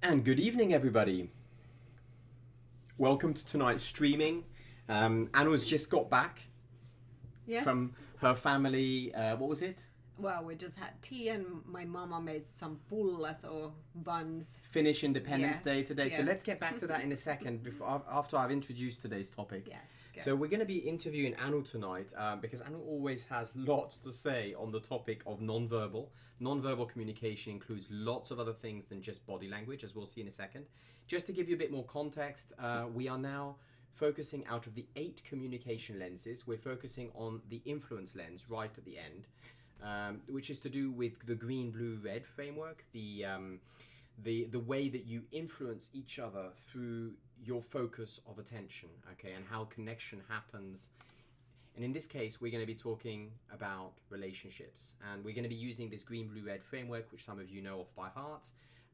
And good evening, everybody. Welcome to tonight's streaming. Anna's just got back Yes. from her family. What was it? Well, we just had tea and my mama made some pullas or buns. Finnish Independence Yes, Day today. So yes. let's get back to that in a second after I've introduced today's topic. Yes. Good. So we're going to be interviewing Anu tonight because Anu always has lots to say on the topic of non-verbal. Non-verbal communication includes lots of other things than just body language, as we'll see in a second. Just to give you a bit more context, we are now focusing out of the 8 communication lenses. We're focusing on the influence lens right at the end, which is to do with the green, blue, red framework, the way that you influence each other through your focus of attention, okay, and how connection happens. And in this case, we're going to be talking about relationships, and we're going to be using this green, blue, red framework, which some of you know off by heart.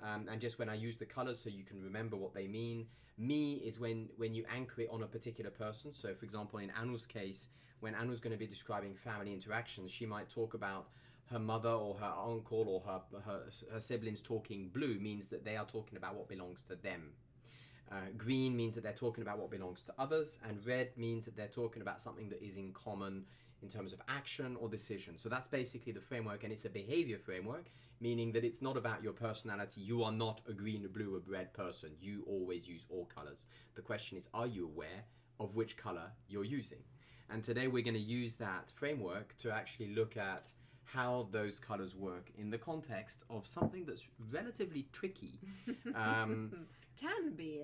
And just when I use the colors so you can remember what they mean. Me is when you anchor it on a particular person. So for example, in Anu's case, when Anu's going to be describing family interactions, she might talk about her mother or her uncle or her siblings talking. Blue means that they are talking about what belongs to them. Green means that they're talking about what belongs to others, and red means that they're talking about something that is in common in terms of action or decision. So that's basically the framework, and it's a behavior framework, meaning that it's not about your personality. You are not a green, a blue, or red person. You always use all colors. The question is, are you aware of which color you're using? And today we're going to use that framework to actually look at how those colors work in the context of something that's relatively tricky. Can be.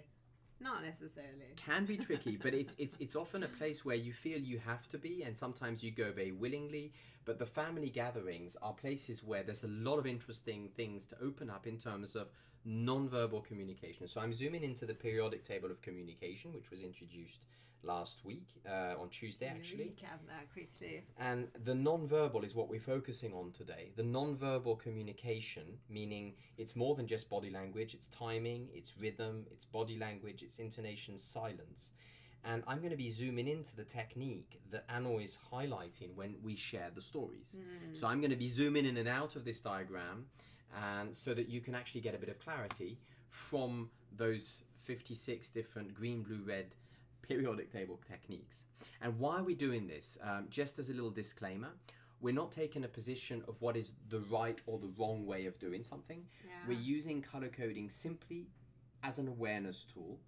Not necessarily. Can be tricky, but it's often a place where you feel you have to be, and sometimes you go very willingly. But the family gatherings are places where there's a lot of interesting things to open up in terms of non-verbal communication. So I'm zooming into the periodic table of communication, which was introduced last week, on Tuesday actually. Recap that quickly. And the non-verbal is what we're focusing on today. The non-verbal communication, meaning it's more than just body language, it's timing, it's rhythm, it's body language, it's intonation, silence. And I'm going to be zooming into the technique that Anna is highlighting when we share the stories. So I'm going to be zooming in and out of this diagram, and so that you can actually get a bit of clarity from those 56 different green, blue, red periodic table techniques. And why are we doing this? Just as a little disclaimer, we're not taking a position of what is the right or the wrong way of doing something. Yeah. We're using color coding simply as an awareness tool,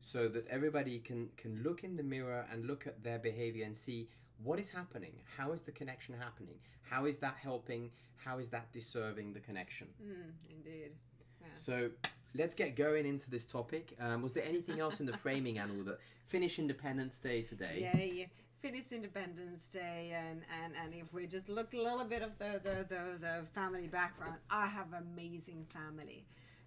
so that everybody can look in the mirror and look at their behavior and see what is happening. How is the connection happening? How is that helping? How is that deserving the connection? Indeed. Yeah. So let's get going into this topic. Was there anything else in the framing, Anu, that Finnish Independence Day today? Yeah. Finnish Independence Day, and if we just look a little bit of the family background, I have an amazing family.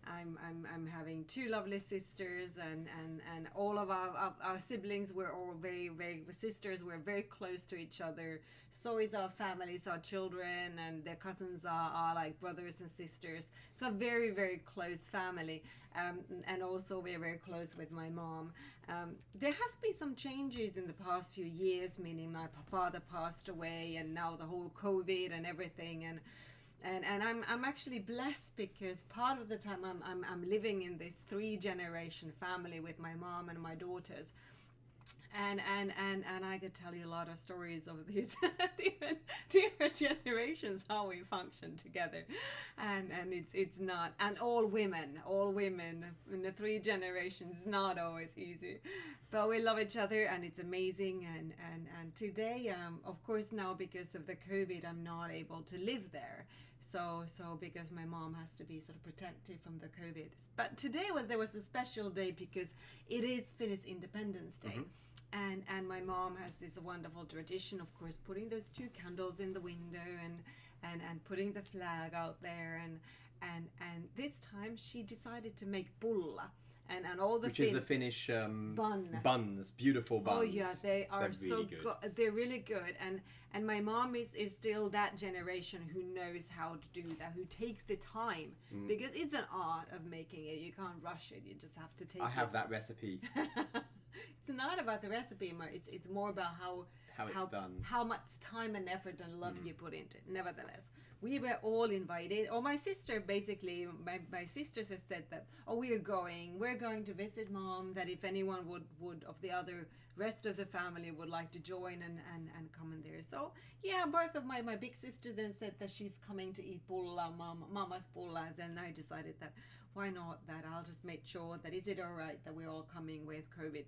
I'm having 2 lovely sisters, and all of our siblings were all very sisters. We're very close to each other. So is our families, our children, and their cousins are like brothers and sisters. So very close family, and also we're very close with my mom. There has been some changes in the past few years, meaning my father passed away, and now the whole COVID and everything, and I'm actually blessed because part of the time I'm living in this 3-generation family with my mom and my daughters, and I could tell you a lot of stories of these different generations, how we function together, and it's not, and all women in the 3 generations, not always easy, but we love each other and it's amazing. And today, of course, now because of the COVID, I'm not able to live there. So because my mom has to be sort of protected from the COVID. But today there was a special day because it is Finnish Independence Day. And my mom has this wonderful tradition, of course, putting those 2 candles in the window and putting the flag out there. And this time she decided to make pulla. And all the Which is the Finnish buns, beautiful buns. Oh yeah, they are They're so really good. They're really good. And my mom is still that generation who knows how to do that, who take the time, because it's an art of making it. You can't rush it. You just have to take. I have that recipe. It's not about the recipe, it's more about how it's done. how much time and effort and love you put into it. Nevertheless, we were all invited. Or my sister, basically, my sisters have said that, oh, we're going to visit mom, that if anyone would of the other rest of the family would like to join and come in there. So yeah, both of my big sister then said that she's coming to eat pulla, mama's pullas, and I decided that why not, that I'll just make sure that is it all right that we're all coming with COVID,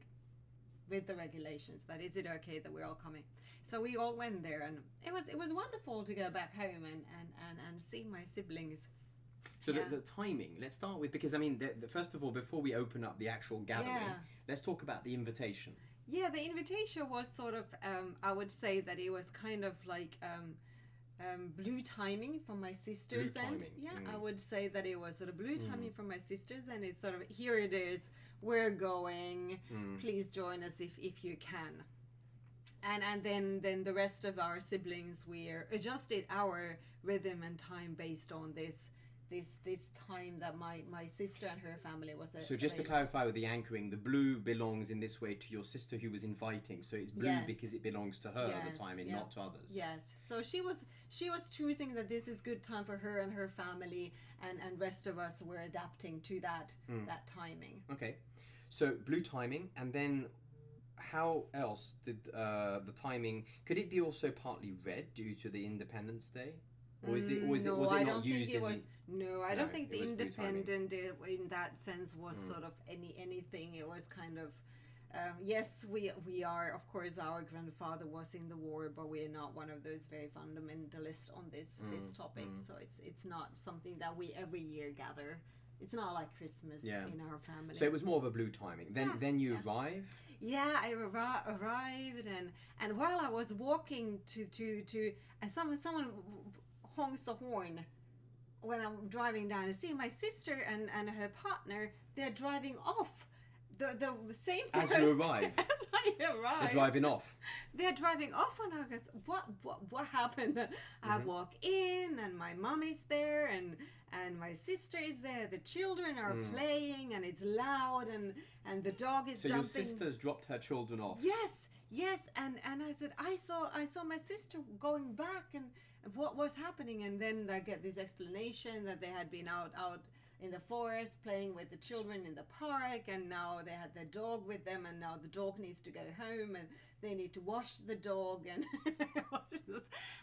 with the regulations, that is it okay that we're all coming. So we all went there, and it was wonderful to go back home and see my siblings. So the timing, let's start with, because I mean, first of all, before we open up the actual gathering, let's talk about the invitation. Yeah, the invitation was sort of, I would say that it was kind of like blue timing from my sister's end. Yeah, I would say that it was sort of blue timing from my sister's end. It's sort of, here it is, we're going, please join us if you can. And then the rest of our siblings, we adjusted our rhythm and time based on this time that my sister and her family was. So just to clarify with the anchoring, the blue belongs in this way to your sister who was inviting. So it's blue because it belongs to her, the timing, not to others. Yes. So she was choosing that this is good time for her and her family, and rest of us were adapting to that timing. Okay. So blue timing, and then how else did the timing, could it be also partly red due to the Independence Day? Or was it not used? I don't think the independent in that sense was sort of anything. It was kind of yes, we are, of course, our grandfather was in the war, but we are not one of those very fundamentalist on this topic. So it's not something that we every year gather. It's not like Christmas in our family. So it was more of a blue timing. Then you arrive. Yeah, I arrived, and while I was walking to and someone honks the horn when I'm driving down, and see my sister and her partner, they're driving off. The same as you arrive. As I arrive. They're driving off. They're driving off, and I goes, what happened? I walk in, and my mom is there, and my sister is there. The children are playing, and it's loud, and the dog is jumping. So your sister's dropped her children off. Yes, and I said, I saw my sister going back, and what was happening, and then I get this explanation that they had been out in the forest playing with the children in the park, and now they had their dog with them, and now the dog needs to go home, and they need to wash the dog,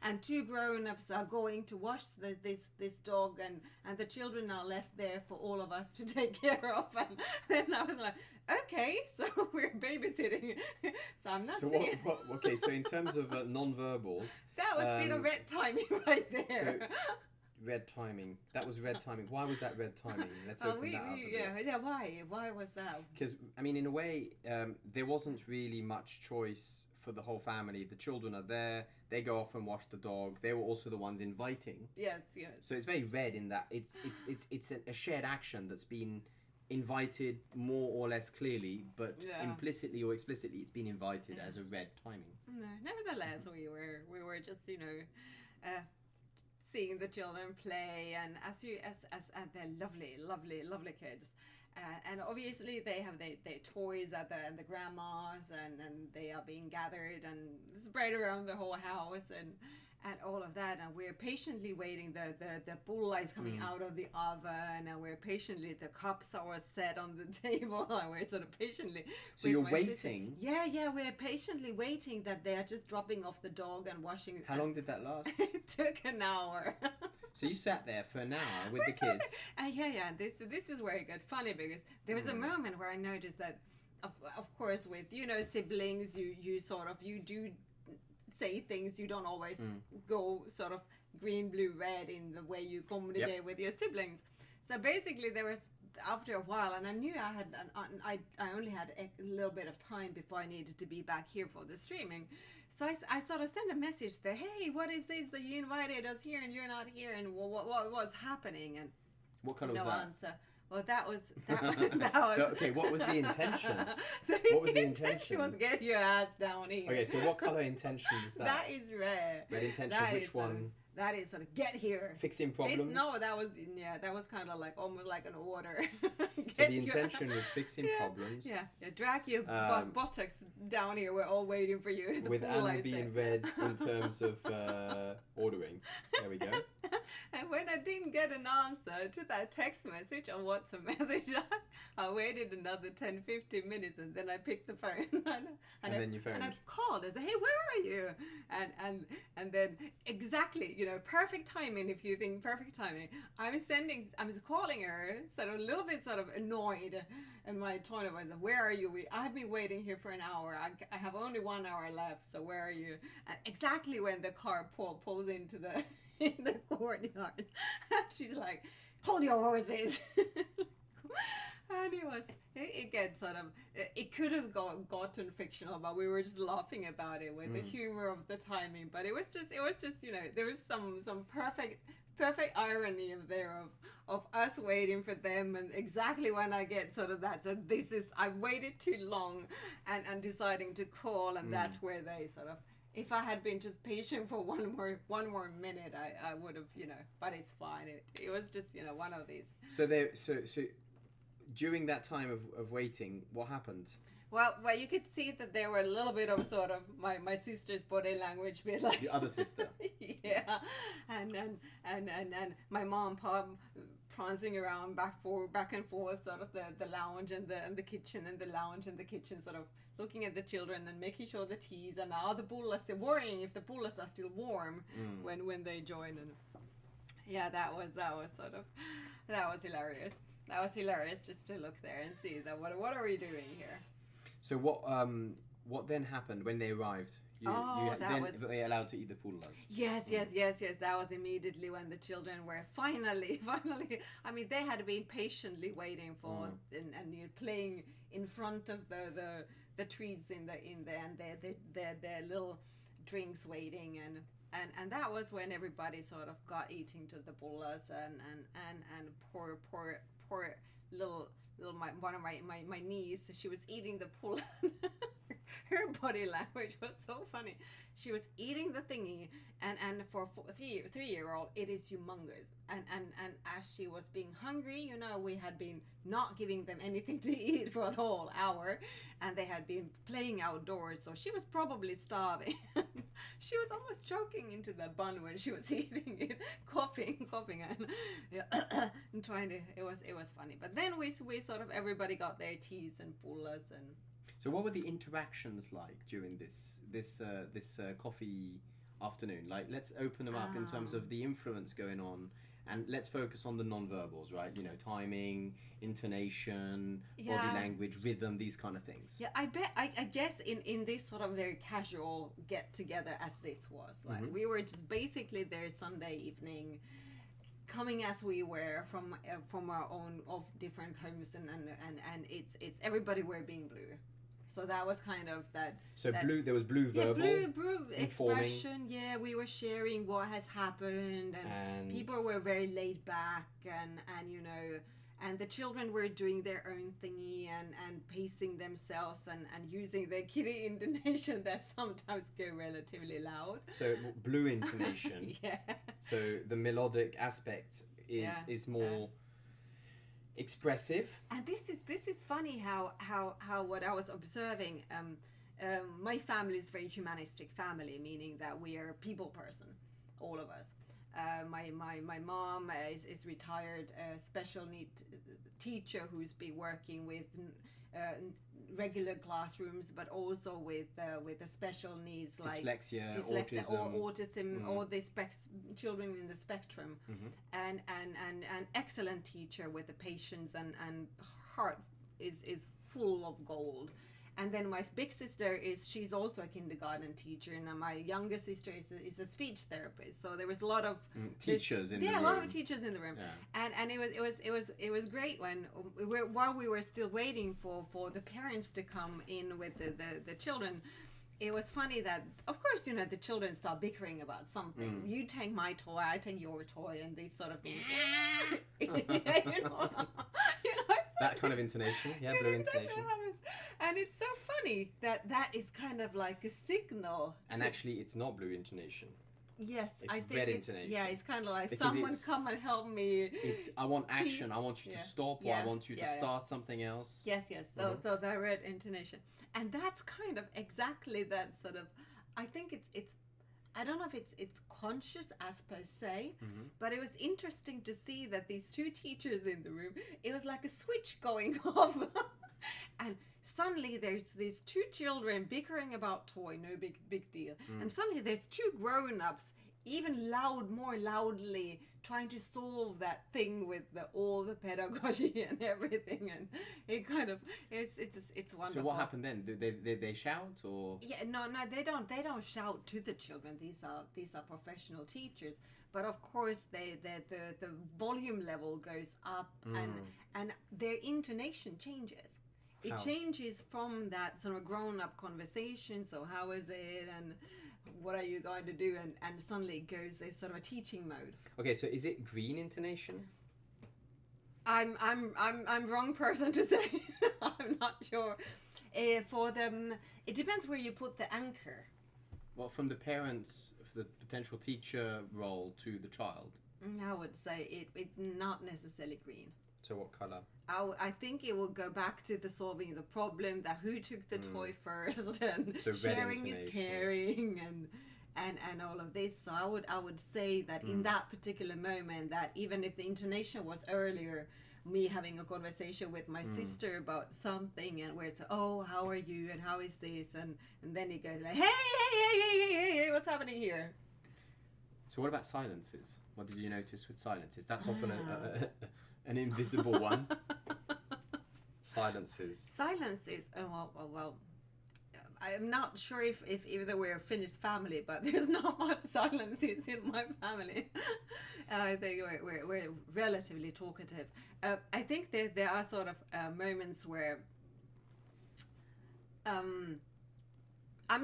and two grown-ups are going to wash this dog, and the children are left there for all of us to take care of. And then I was like, okay, so we're babysitting. So I'm not saying... Okay, so in terms of non-verbals... That was a bit of red timing right there. So, red timing. That was red timing. Why was that red timing? Let's open that up a bit. Yeah, why was that? Because, I mean, in a way, there wasn't really much choice for the whole family. The children are there. They go off and wash the dog. They were also the ones inviting. Yes. So it's very red in that it's a shared action that's been invited more or less clearly, but implicitly or explicitly it's been invited as a red timing. No, nevertheless, we were just, seeing the children play, and as they're lovely kids, and obviously they have their toys at the grandma's, and they are being gathered and spread around the whole house, and all of that, and we're patiently waiting. The pulla is coming out of the oven, and we're patiently, the cups are set on the table, and we're sort of patiently. So you're waiting? Yeah, we're patiently waiting that they are just dropping off the dog and washing. How long did that last? It took an hour. So you sat there for an hour with the kids? Yeah. This is where it got funny, because there was a moment where I noticed that, of course, with siblings, you do say things, you don't always go sort of green, blue, red in the way you communicate with your siblings. So basically there was, after a while, and I knew I only had a little bit of time before I needed to be back here for the streaming. So I sort of sent a message that, hey, what is this that you invited us here and you're not here, and what was happening? And what kind of was that? Answer. Well, that was. Okay, what was the intention? What was the intention? Was get your ass down here. Okay, so what color intention was that? That is red. Red intention. Which one? That is sort of get here. Fixing problems? That was kind of like almost like an order. So the intention was fixing problems. Yeah, drag your buttocks down here. We're all waiting for you. With Anna being red in terms of ordering. There we go. And when I didn't get an answer to that text message or WhatsApp message, I waited another 10-15 minutes, and then I picked the phone And then you phoned. and I called. I said, "Hey, where are you?" And then exactly, perfect timing. If you think perfect timing, I was calling her, sort of a little bit sort of annoyed, and my tone was, "Where are you? I've been waiting here for an hour. I have only 1 hour left. So where are you?" And exactly when the car pulls into the in the courtyard, she's like, "Hold your horses." And it gets sort of, it could have gotten fictional, but we were just laughing about it with the humor of the timing. But it was just there was some perfect irony of us waiting for them, and exactly when I get sort of that. So I've waited too long, and deciding to call, and that's where they sort of. If I had been just patient for one more minute, I would have, but it's fine. It was just, one of these. So during that time of waiting, what happened? Well, you could see that there were a little bit of sort of my sister's body language, bit like The other sister. Yeah, and my mom and pop prancing around back and forth, sort of the lounge and the kitchen, and the lounge and the kitchen, sort of looking at the children and making sure the teas and the bullas, they're worrying if the bullas are still warm when they join. And yeah, that was hilarious. That was hilarious just to look there and see that what are we doing here. So what then happened when they arrived? Were they allowed to eat the pullas? Yes. That was immediately when the children were finally. I mean, they had been patiently waiting for and you're playing in front of the trees in the and their little drinks waiting, and that was when everybody sort of got eating to the pullas, and poor little one of my niece, she was eating the pulla. Her body language was so funny. She was eating the thingy, and for a 3-year-old, it is humongous. And as she was being hungry, we had been not giving them anything to eat for the whole hour, and they had been playing outdoors, so she was probably starving. She was almost choking into the bun when she was eating it, coughing, and trying to. It was funny. But then we sort of everybody got their teas and pullas and. So what were the interactions like during this coffee afternoon? Like, let's open them up in terms of the influence going on, and let's focus on the non-verbals, right? Timing, intonation, body language, rhythm, these kind of things. Yeah, I guess in this sort of very casual get together as this was, like we were just basically there Sunday evening, coming as we were from our own of different homes, and it's everybody were being blue. So that was kind of that. So blue, there was blue verbal. Yeah, blue expression. Yeah, we were sharing what has happened, and people were very laid back, and the children were doing their own thingy and pacing themselves and using their kiddie intonation that sometimes go relatively loud. So blue intonation. Yeah. So the melodic aspect is more. Expressive. And this is funny how what I was observing. My family is a very humanistic family, meaning that we are a people person, all of us. My mom is retired special need teacher who's been working with regular classrooms, but also with the special needs like dyslexia, autism, all the children in the spectrum, and an excellent teacher with the patience and heart is full of gold. And then my big sister she's also a kindergarten teacher, and my younger sister is a speech therapist. So there was a lot of teachers in the room. Yeah, a lot of teachers in the room. Yeah. And it was great while we were still waiting for the parents to come in with the children. It was funny that, of course, the children start bickering about something. You take my toy, I take your toy, and these sort of things. That kind of intonation, blue intonation. And it's so funny that is kind of like a signal. And actually, it's not blue intonation. Yes, I think red intonation. Yeah, it's kind of like because someone come and help me. It's I want action. I want you to stop, or I want you to start something else. Yes. So the red intonation, and that's kind of exactly that sort of. I think it's I don't know if it's conscious as per se, but it was interesting to see that these two teachers in the room, it was like a switch going off. And suddenly there's these two children bickering about toy, no big deal. And suddenly there's two grown-ups even more loudly trying to solve that thing with all the pedagogy and everything, and it kind of it's wonderful. So what happened then? Did they shout or? Yeah, no, they don't shout to the children. These are professional teachers, but of course the volume level goes up, and their intonation changes. It changes from that sort of grown-up conversation. So how is it, and what are you going to do, and suddenly it goes a sort of a teaching mode. Okay, so is it green intonation? I'm wrong person to say. I'm not sure. For them, it depends where you put the anchor. Well, from the parents, the potential teacher role to the child. I would say it not necessarily green. So what color? I think it will go back to the solving the problem, that who took the toy first, and so sharing is caring, and all of this. So I would say that in that particular moment, that even if the intonation was earlier, me having a conversation with my sister about something, and where it's, oh, how are you, and how is this, and then it goes like, hey, what's happening here? So what about silences? What did you notice with silences? That's often an invisible one. Silences. Silences. Oh, well. I'm not sure if either we're a Finnish family, but there's not much silences in my family. I think we're relatively talkative. I think there are sort of moments where I'm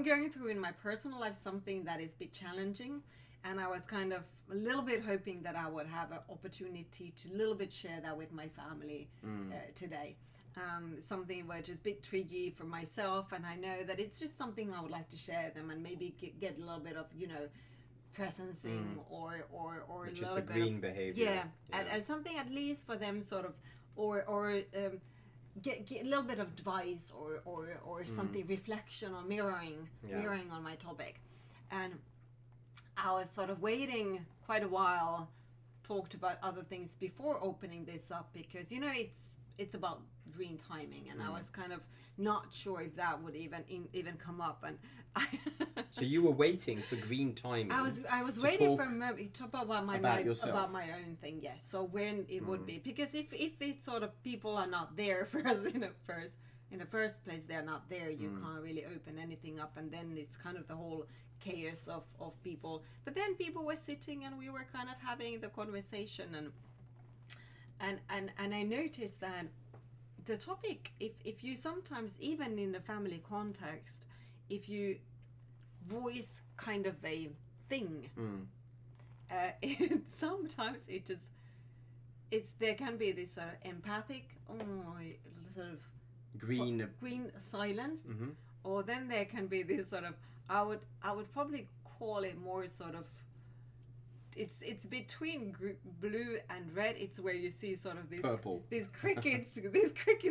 going through in my personal life something that is a bit challenging, and I was kind of a little bit hoping that I would have an opportunity to a little bit share that with my family today. Something which is a bit tricky for myself, and I know that it's just something I would like to share them, and maybe get a little bit of, presencing or which a is little the bit green of, behavior. and something at least for them sort of, or get a little bit of advice or something, reflection or mirroring on my topic. And I was sort of waiting quite a while, talked about other things before opening this up, because it's about green timing, and I was kind of not sure if that would even come up, and So you were waiting for green timing. I was waiting for a moment to talk about my own thing. Yes, so when it would be, because if it's sort of people are not there first in the first place, they're not there, you can't really open anything up, and then it's kind of the whole chaos of people. But then people were sitting, and we were kind of having the conversation, and I noticed that the topic, if you sometimes, even in the family context, if you voice kind of a thing, sometimes there can be this sort of empathic, sort of green silence, or then there can be this sort of, I would probably call it more sort of, it's between blue and red. It's where you see sort of these purple, these crickets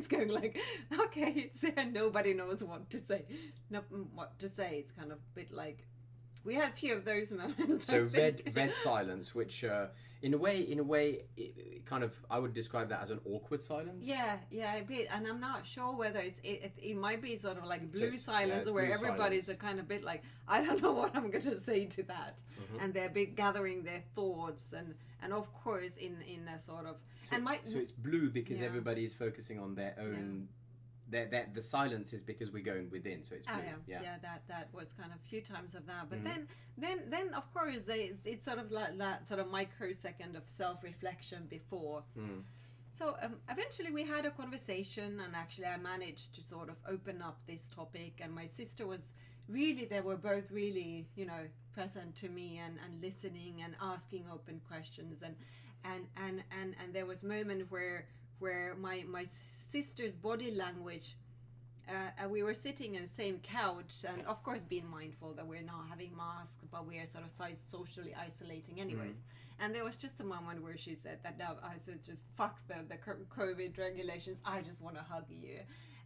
going like, okay, it's there, nobody knows what to say. It's kind of a bit like, we had a few of those moments. So red silence, which in a way, it kind of, I would describe that as an awkward silence. Yeah, a bit. And I'm not sure whether it might be sort of like blue silence, where blue everybody's silence. a kind of bit like, I don't know what I'm going to say to that. And they're bit gathering their thoughts, and of course in a sort of, so it's blue because everybody is focusing on their own. The silence is because we're going within, so it's blue. That was kind of a few times of that, but then of course it's sort of like that sort of microsecond of self-reflection before. So eventually we had a conversation, and actually I managed to sort of open up this topic, and my sister was really, they were both really, present to me and listening and asking open questions, and there was a moment where my sister's body language, we were sitting in the same couch, and of course being mindful that we're not having masks, but we are sort of socially isolating anyways. And there was just a moment where she said that, no, I said, just fuck the COVID regulations, I just want to hug you.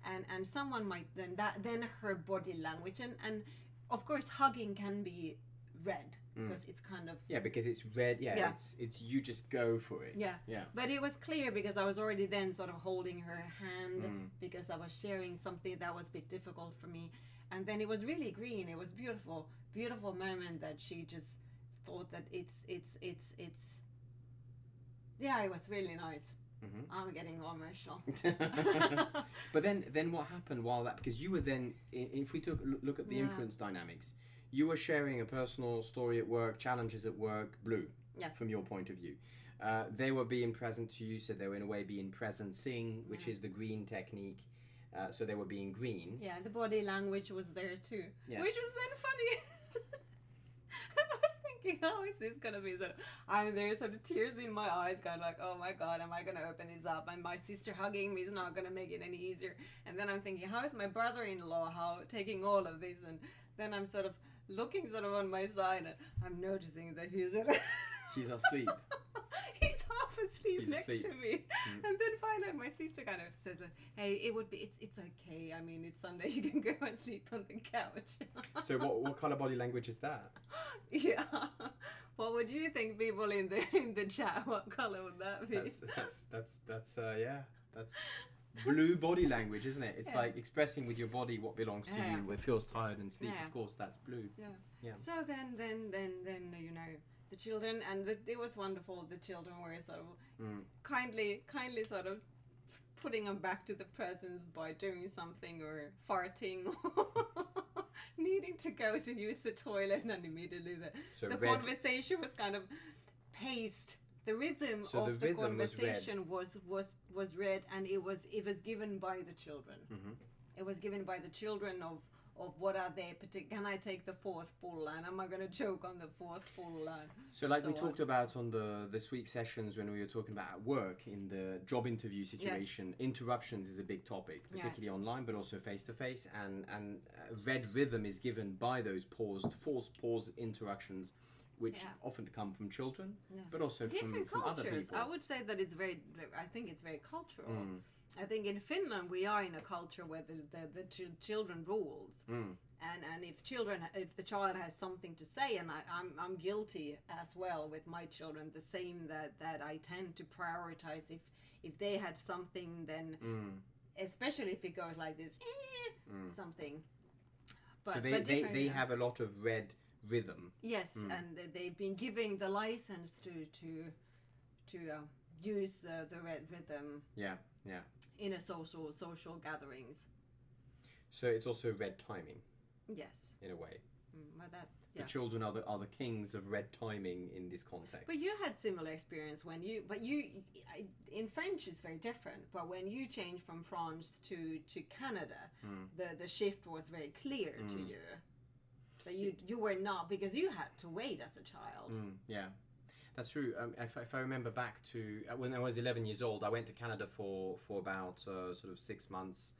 And someone might then her body language, and of course hugging can be red because it's kind of because it's red. It's you just go for it. But it was clear because I was already then sort of holding her hand because I was sharing something that was a bit difficult for me, and then it was really green. It was beautiful moment that she just thought that it's it was really nice. I'm getting all emotional. But then what happened while that, because you were then, if we look at the influence dynamics, you were sharing a personal story at work, challenges at work, blue, from your point of view. They were being present to you, so they were in a way being presencing, which is the green technique. So they were being green. Yeah, the body language was there too, which was then funny. I was thinking, how is this gonna be? I'm there, sort of tears in my eyes, kind of like, oh my god, am I gonna open this up? And my sister hugging me is not gonna make it any easier. And then I'm thinking, how is my brother-in-law taking all of this? And then I'm sort of looking sort of on my side, and I'm noticing that he's asleep. He's half asleep next to me. And then finally my sister kind of says, hey, it's okay. I mean, it's Sunday, you can go and sleep on the couch. So what kind of body language is that? Yeah. What would you think, people in the chat? What color would that be? That's blue body language, isn't it? It's like expressing with your body what belongs to you. It feels tired and sleep. Of course, that's blue. Yeah. So then you know, the children, and it was wonderful. The children were sort of kindly sort of putting them back to the presence by doing something or farting or needing to go to use the toilet, and immediately the conversation was kind of paced. The rhythm of the conversation was read, and it was given by the children. It was given by the children of what are they, can I take the fourth full line? Am I going to choke on the fourth full line? So like we talked about on this week's sessions when we were talking about at work, in the job interview situation, interruptions is a big topic, particularly online, but also face-to-face. And red rhythm is given by those forced pause interruptions, which often come from children, but also from other people. I would say that I think it's very cultural. I think in Finland we are in a culture where the children rules, and if the child has something to say, and I'm guilty as well with my children, the same that I tend to prioritize if they had something, then especially if it goes like this, something. But, so they have a lot of red rhythm. Yes, and they've been giving the license to use the red rhythm. Yeah. In a social gatherings. So it's also red timing. Yes. In a way. The children are the kings of red timing in this context. But you had similar experience in French it's very different. But when you changed from France to Canada, the shift was very clear to you. That you were not, because you had to wait as a child. Yeah. That's true. If I remember back to when I was 11 years old, I went to Canada for about sort of 6 months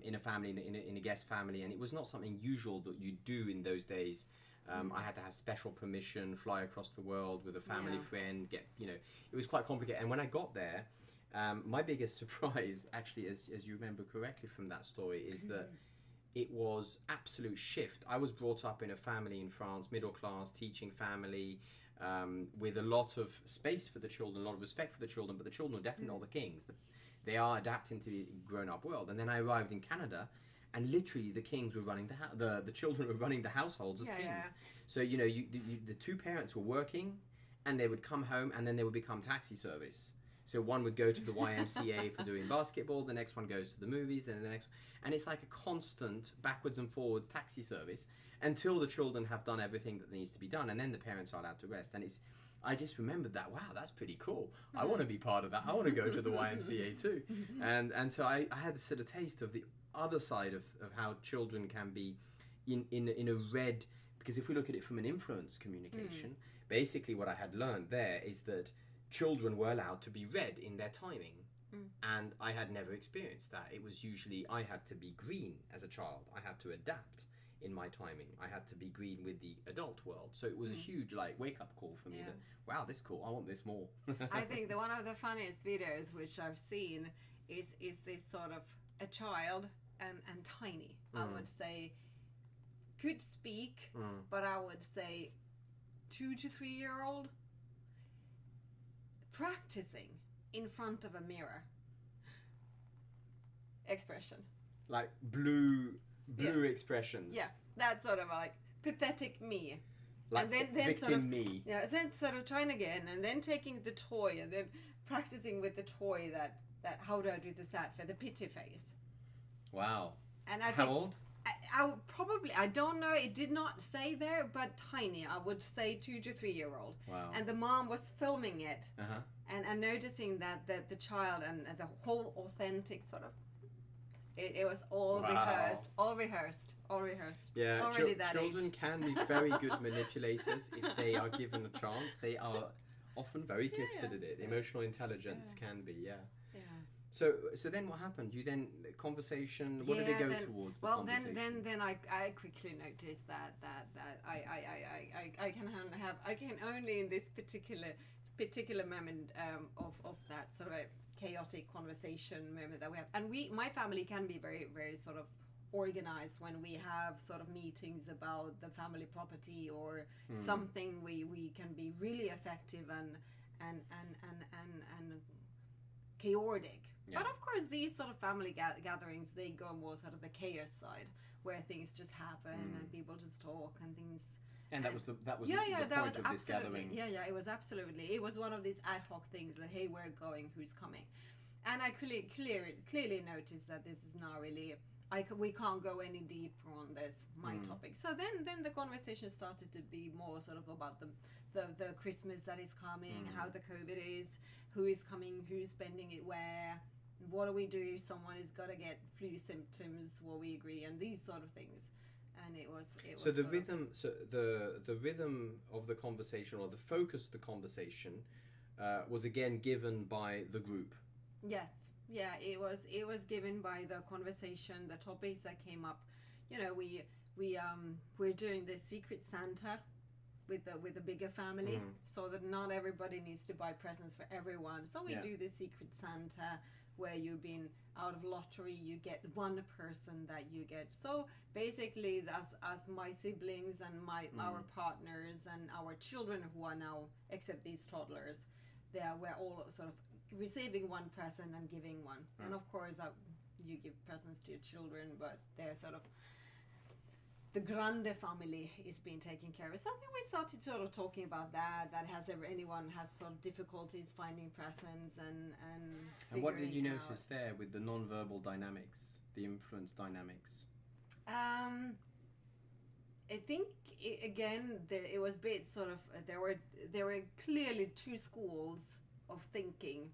in a family, in a guest family, and it was not something usual that you do in those days. I had to have special permission, fly across the world with a family friend. It was quite complicated. And when I got there, my biggest surprise, actually, as you remember correctly from that story, is that it was absolute shift. I was brought up in a family in France, middle class, teaching family. With a lot of space for the children, a lot of respect for the children, but the children are definitely not the kings. They are adapting to the grown-up world. And then I arrived in Canada, and literally the kings were running the children were running the households as kings. So the two parents were working, and they would come home, and then they would become taxi service. So one would go to the YMCA for doing basketball, the next one goes to the movies, then the next, and it's like a constant backwards and forwards taxi service until the children have done everything that needs to be done, and then the parents are allowed to rest. And I just remembered that, wow, that's pretty cool. I want to be part of that. I want to go to the YMCA too. And so I had a sort of taste of the other side of how children can be in a red, because if we look at it from an influence communication, basically what I had learned there is that children were allowed to be red in their timing. And I had never experienced that. It was usually I had to be green as a child. I had to adapt in my timing. I had to be green with the adult world. So it was a huge wake-up call for me that, wow, this is cool. I want this more. I think one of the funniest videos which I've seen is this sort of a child and tiny. I would say could speak, but I would say 2 to 3 year old practicing in front of a mirror expression. Like blue expressions. Yeah, that's sort of like pathetic me. Like and then victim sort of, me. Yeah, then sort of trying again, and then taking the toy, and then practicing with the toy that how do I do the sad face, the pity face. Wow. And I How think old? I would probably, I don't know, it did not say there, but tiny. I would say 2 to 3 year old. Wow. And the mom was filming it, Uh-huh. and noticing that the child and the whole authentic sort of, it was all rehearsed. Yeah, Already that children age. can be very good manipulators if they are given a chance. They are often very gifted at it. Emotional intelligence can be, yeah. Yeah. So then what happened? You then conversation. What did it go towards? The Well, conversation? then I quickly noticed that I can only in this particular moment of that sort of a chaotic conversation moment that we have, and my family can be very very sort of organized when we have sort of meetings about the family property or something. We can be really effective and chaotic. Yeah. But of course, these sort of family gatherings, they go more sort of the chaos side, where things just happen and people just talk and things. And that was the that point was of this gathering. It was absolutely. It was one of these ad hoc things that, hey, we're going, who's coming, and I clearly noticed that this is not really. We can't go any deeper on this topic. So then the conversation started to be more sort of about the Christmas that is coming, how the COVID is, who is coming, who's spending it where, what do we do if someone is gonna get flu symptoms, will we agree, and these sort of things. And it was So the rhythm, the rhythm of the conversation, or the focus of the conversation, was again given by the group. Yes, yeah, it was given by the conversation, the topics that came up. You know, we're doing the Secret Santa with a bigger family, so that not everybody needs to buy presents for everyone. So we do the Secret Santa, where you've been out of lottery, you get one person that you get. So basically, as my siblings and our partners and our children who are now, except these toddlers, we're all sort of receiving one present and giving one. And of course, you give presents to your children, but they're sort of, the grande family is being taken care of. So I think we started sort of talking about that anyone has sort of difficulties finding presents and what did you figuring notice there with the non-verbal dynamics, the influence dynamics? I think it was a bit sort of, there were clearly two schools of thinking,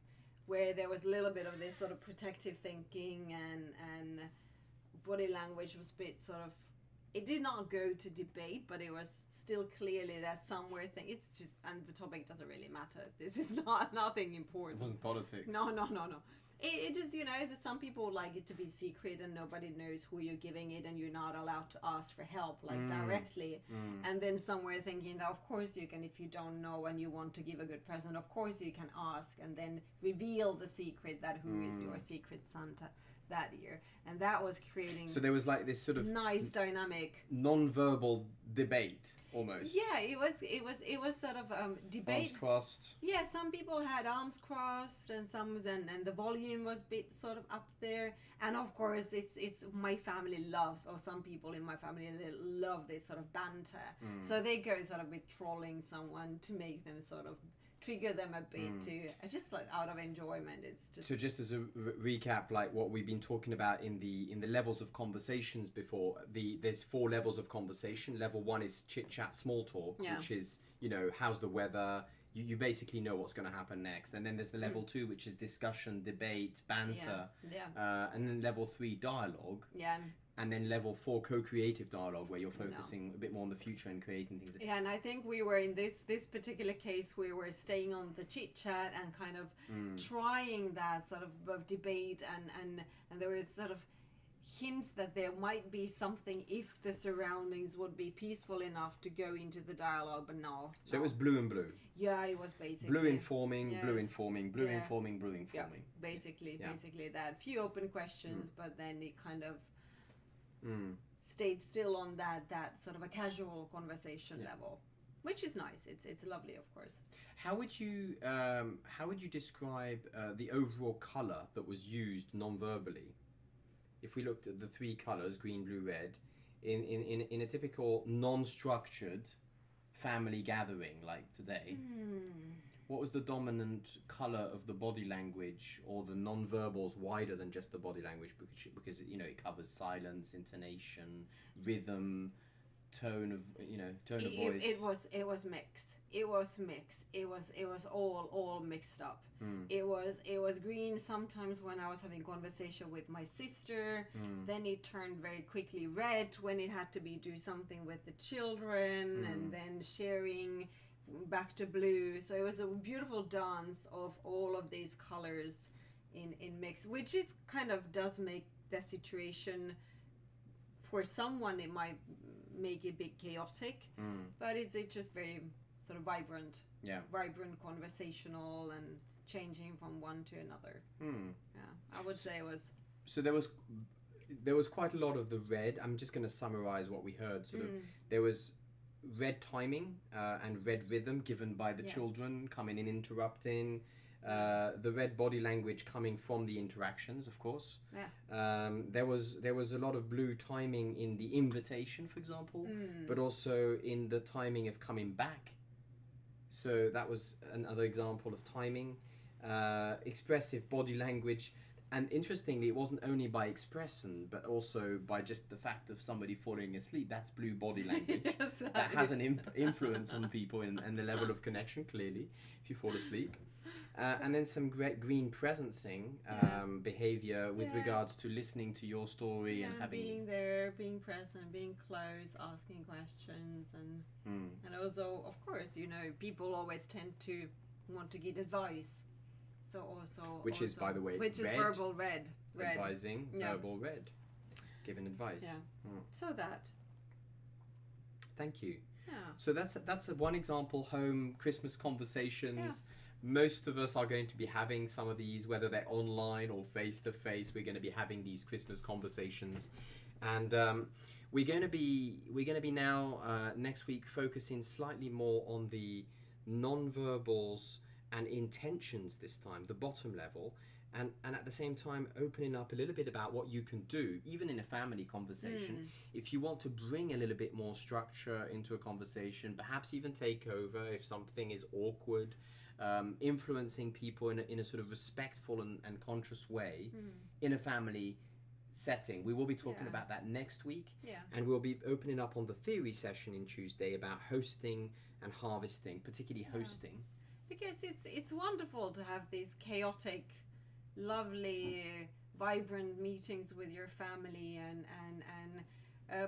where there was a little bit of this sort of protective thinking and body language was a bit sort of, it did not go to debate, but it was still clearly that somewhere it's just, and the topic doesn't really matter. This is nothing important. It wasn't politics. No. It just, you know, that some people like it to be secret and nobody knows who you're giving it, and you're not allowed to ask for help directly. And then somewhere thinking that of course you can, if you don't know and you want to give a good present, of course you can ask and then reveal the secret that who is your Secret Santa that year. And that was creating, so there was like this sort of nice dynamic non-verbal debate almost. Yeah, it was sort of debate. Arms crossed. Yeah, some people had arms crossed, and and the volume was a bit sort of up there. And of course, it's my family loves, or some people in my family love this sort of banter. So they go sort of with trolling someone to make them sort of trigger them a bit to just like out of enjoyment. It's just, so just as a recap, like what we've been talking about in the levels of conversations before, there's 4 levels of conversation. Level 1 is chit chat, small talk, which is, you know, how's the weather, you basically know what's going to happen next. And then there's the level 2, which is discussion, debate, banter. And then level 3, dialogue. And then level 4, co-creative dialogue, where you're focusing a bit more on the future and creating things. Yeah, and I think we were in this particular case, we were staying on the chit chat and kind of trying that sort of debate, and there was sort of hints that there might be something if the surroundings would be peaceful enough to go into the dialogue, but no. So it was blue and blue. Yeah, it was basically blue informing, blue informing, blue informing, blue informing. Yeah, basically that. Few open questions, but then it kind of stayed still on that sort of a casual conversation level, which is nice. It's lovely, of course. How would you describe the overall color that was used non-verbally? If we looked at the three colors, green, blue, red, in a typical non-structured family gathering like today, what was the dominant color of the body language or the non-verbals wider than just the body language, because you know it covers silence, intonation, rhythm, tone of voice? It was mix. It was all mixed up. It was green sometimes when I was having conversation with my sister. Then it turned very quickly red when it had to do something with the children, and then sharing back to blue. So it was a beautiful dance of all of these colors in mix, which is kind of does make the situation, for someone it might make it a bit chaotic, but it's just very sort of vibrant, conversational, and changing from one to another. I would say it was. So there was quite a lot of the red. I'm just going to summarize what we heard. There was red timing and red rhythm given by the children coming in, interrupting. The red body language coming from the interactions, of course. There was a lot of blue timing in the invitation, for example, but also in the timing of coming back. So that was another example of timing. Expressive body language. And interestingly, it wasn't only by expression, but also by just the fact of somebody falling asleep. That's blue body language. Exactly. That has an influence on people and the level of connection, clearly, if you fall asleep. And then some great green presencing behavior with regards to listening to your story and having... being there, being present, being close, asking questions. And also, of course, people always tend to want to get advice. So which is, by the way, which is verbal red. Advising, verbal red. Giving advice. So that. Thank you. Yeah. So that's one example, home Christmas conversations. Most of us are going to be having some of these, whether they're online or face-to-face. We're going to be having these Christmas conversations. And we're going to be now next week focusing slightly more on the non-verbals and intentions this time, the bottom level, and at the same time opening up a little bit about what you can do, even in a family conversation, if you want to bring a little bit more structure into a conversation, perhaps even take over if something is awkward, influencing people in a sort of respectful and conscious way in a family setting. We will be talking about that next week, and we'll be opening up on the theory session in Tuesday about hosting and harvesting, particularly hosting. Because it's wonderful to have these chaotic, lovely, vibrant meetings with your family,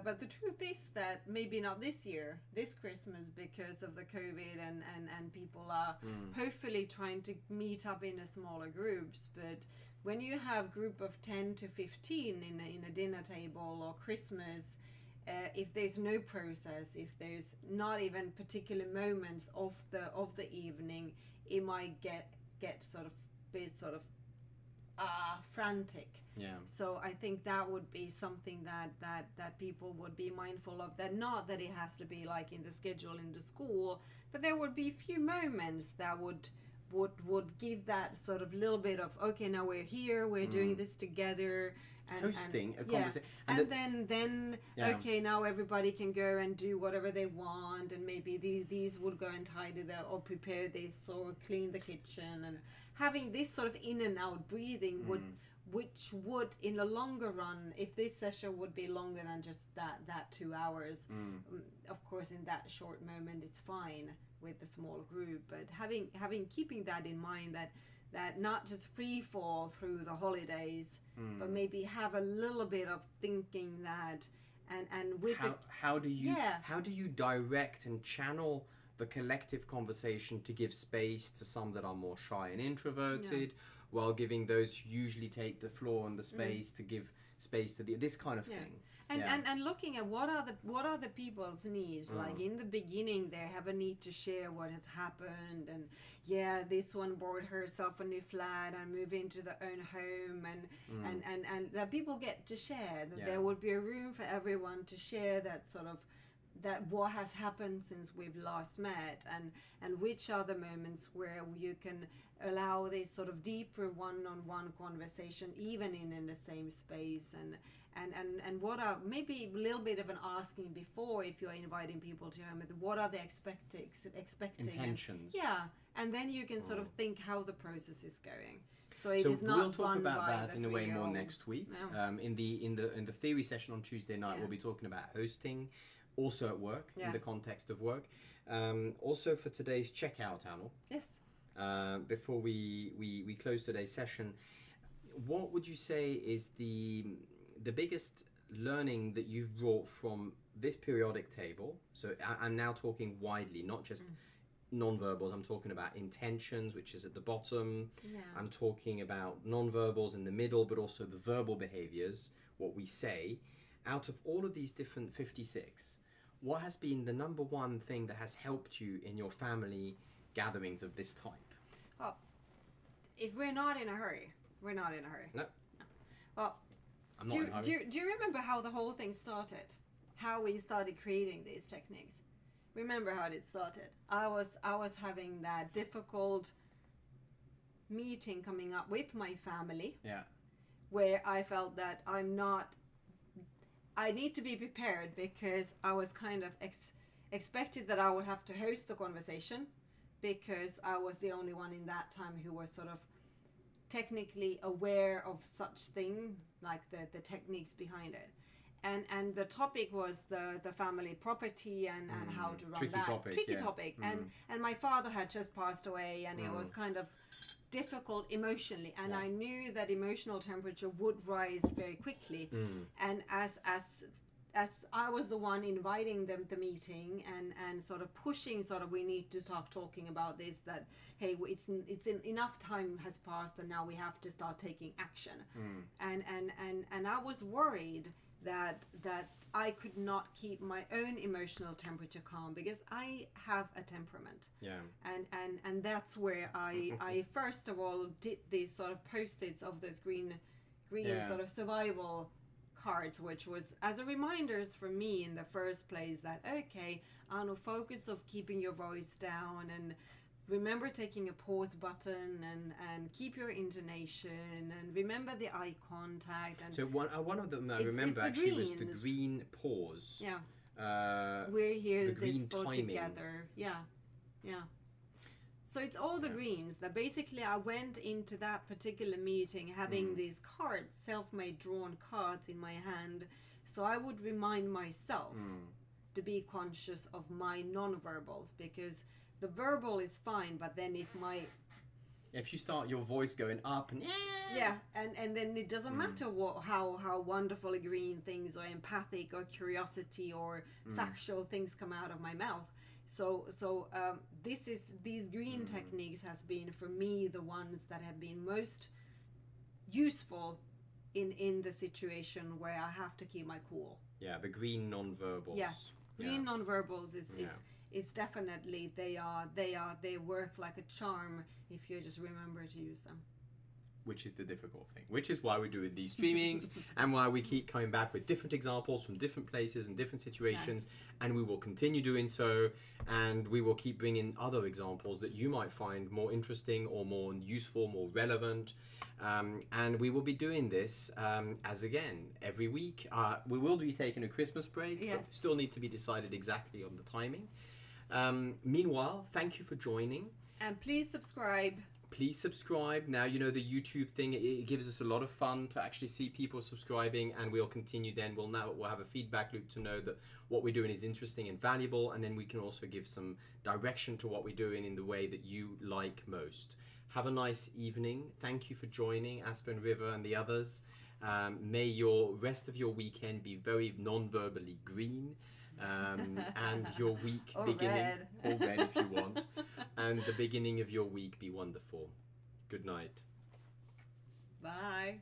but the truth is that maybe not this year, this Christmas, because of the COVID and people are hopefully trying to meet up in a smaller groups. But when you have group of 10 to 15 in a dinner table or Christmas, if there's no process, if there's not even particular moments of the evening, it might get sort of frantic. So I think that would be something that people would be mindful of. That not that it has to be like in the schedule in the school, but there would be a few moments that would give that sort of little bit of, okay, now we're here, we're doing this together. Hosting a conversation, and then okay, now everybody can go and do whatever they want, and maybe these would go and tidy or prepare this or clean the kitchen, and having this sort of in and out breathing which would in the longer run, if this session would be longer than just that 2 hours, of course in that short moment it's fine with the small group, but keeping that in mind, that not just free fall through the holidays, but maybe have a little bit of thinking that, and with how do you direct and channel the collective conversation to give space to some that are more shy and introverted, while giving those who usually take the floor and the space to give space to this kind of thing. And looking at what are the people's needs. Like in the beginning, they have a need to share what has happened, and this one bought herself a new flat and moved into their own home, and that people get to share. That there would be a room for everyone to share that sort of that what has happened since we've last met, and which are the moments where you can allow this sort of deeper one-on-one conversation, even in the same space, and what are maybe a little bit of an asking before, if you're inviting people to home, what are they expecting intentions, and then you can sort of think how the process is going. So we'll talk about that in a way more next week. In the theory session on Tuesday night, we'll be talking about hosting, also at work, in the context of work. Also for today's checkout, Anil. Yes. Before we close today's session, what would you say is the biggest learning that you've brought from this periodic table? So I'm now talking widely, not just non-verbals. I'm talking about intentions, which is at the bottom. I'm talking about non-verbals in the middle, but also the verbal behaviors, what we say. Out of all of these different 56, what has been the number one thing that has helped you in your family gatherings of this type? Well, if we're not in a hurry, we're not in a hurry. No. Well, I'm not in a hurry. Do you remember how the whole thing started? How we started creating these techniques? Remember how it started? I was having that difficult meeting coming up with my family. Where I felt that I need to be prepared, because I was kind of expected that I would have to host the conversation, because I was the only one in that time who was sort of technically aware of such thing, like the techniques behind it. And the topic was the family property and how to run tricky that. Tricky yeah. topic. And my father had just passed away, and it was kind of difficult emotionally, and I knew that emotional temperature would rise very quickly. And as I was the one inviting them the meeting and sort of pushing, sort of, we need to start talking about this, that hey, it's enough time has passed and now we have to start taking action. And I was worried that I could not keep my own emotional temperature calm, because I have a temperament. And that's where I first of all did these sort of post-its of those green sort of survival cards, which was as a reminders for me in the first place that, okay, on a focus of keeping your voice down, and remember taking a pause button, and keep your intonation, and remember the eye contact. And so one of them I remember actually was the green pause. We're here the green this full timing. together. So it's all the greens that basically I went into that particular meeting having these cards, self-made drawn cards in my hand. So I would remind myself to be conscious of my non-verbals, because the verbal is fine, but then if you start your voice going up and and then it doesn't matter how wonderful green things or empathic or curiosity or factual things come out of my mouth. So these green techniques has been for me the ones that have been most useful in the situation where I have to keep my cool. The green non-verbals. Yes, green non-verbals is definitely they work like a charm if you just remember to use them. Which is the difficult thing. Which is why we're doing these streamings and why we keep coming back with different examples from different places and different situations. And we will continue doing so. And we will keep bringing other examples that you might find more interesting or more useful, more relevant. And we will be doing this as again every week. We will be taking a Christmas break, but still need to be decided exactly on the timing. Meanwhile, thank you for joining. And please subscribe. Please subscribe. Now, you know, the YouTube thing, it gives us a lot of fun to actually see people subscribing, and we'll continue then. We'll have a feedback loop to know that what we're doing is interesting and valuable, and then we can also give some direction to what we're doing in the way that you like most. Have a nice evening. Thank you for joining Aspen River and the others. May your rest of your weekend be very non-verbally green. And your week or beginning red. or red if you want, and the beginning of your week be wonderful. Good night. Bye.